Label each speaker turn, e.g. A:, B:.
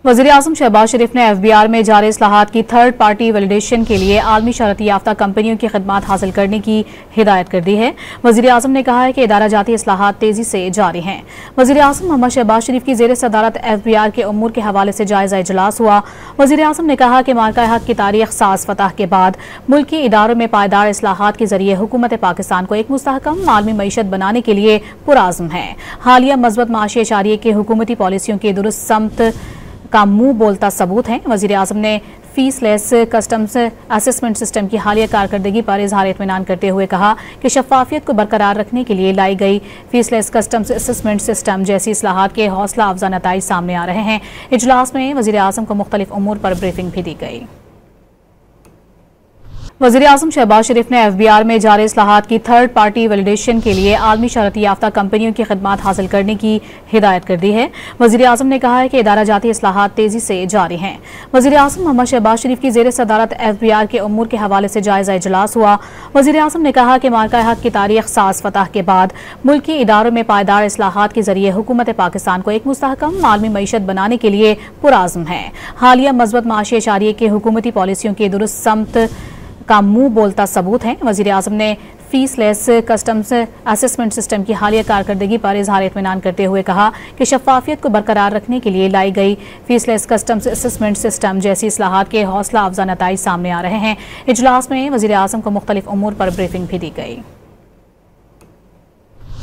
A: वज़ीर-ए-आज़म शहबाज शरीफ ने FBR में जारी इस्लाहात की थर्ड पार्टी वैलिडेशन के लिए आलमी शहरत याफ्ता कंपनियों की खिदमात हासिल करने की हिदायत कर दी है। वज़ीर-ए-आज़म ने कहा है कि इदारा जाती इस्लाहात तेजी से जारी हैं। वज़ीर-ए-आज़म मोहम्मद शहबाज शरीफ की ज़ेर सदारत FBR के उमूर के हवाले से जायजा इजलास हुआ। वज़ीर-ए-आज़म ने कहा कि मार्का हक की तारीख साज फतह के बाद मुल्की इदारों में पायदार इस्लाहात के जरिए हुकूमत पाकिस्तान को एक मुस्तहकम आलमी मईशत बनाने के लिए पुरआज़्म है। हालिया मज़बूत माशी एशारिये के हुकूमती पॉलिसियों के दुरुस्त समत का मुंह बोलता सबूत है। वज़ीर-ए-आज़म ने fees less customs assessment system की हालिया कारकर्दगी पर इजहार इत्मीनान करते हुए कहा कि शफाफियत को बरकरार रखने के लिए लाई गई fees less customs assessment system जैसी इस्लाहात के हौसला अफजा नताइज सामने आ रहे हैं। इजलास में वज़ीर-ए-आज़म को मुख्तलिफ उमूर पर ब्रीफिंग भी दी गई। वज़ीर-ए-आज़म शहबाज शरीफ ने FBR में जारी इस्लाहात की थर्ड पार्टी वैलिडेशन के लिए आलमी शहरत याफ्ता कंपनियों की खिदमात हासिल करने की हिदायत कर दी है। वज़ीर-ए-आज़म ने कहा है कि इदारा जाती इस्लाहात तेजी से जारी हैं। वज़ीर-ए-आज़म मोहम्मद शहबाज शरीफ की ज़ेर सदारत FBR के उमूर के हवाले से जायजा इजलास हुआ। वज़ीर-ए-आज़म ने कहा कि मार्का हक की तारीख साज फतह के बाद मुल्की इदारों में पायदार इस्लाहात के जरिए हुकूमत पाकिस्तान को एक मुस्तहकम आलमी मईशत बनाने के लिए पुरआज़्म है। हालिया मज़बूत माशी एशारिये के हुकूमती पॉलिसियों के दुरुस्त समत का मुंह बोलता सबूत है। वज़ीर-ए-आज़म ने fees less customs assessment system की हालिया कारकर्दगी पर इजहार इत्मीनान करते हुए कहा कि शफाफियत को बरकरार रखने के लिए लाई गई fees less customs assessment system जैसी इस्लाहात के हौसला अफजा नताइज सामने आ रहे हैं। इजलास में वज़ीर-ए-आज़म को मुख्तलिफ उमूर पर ब्रीफिंग भी दी गई।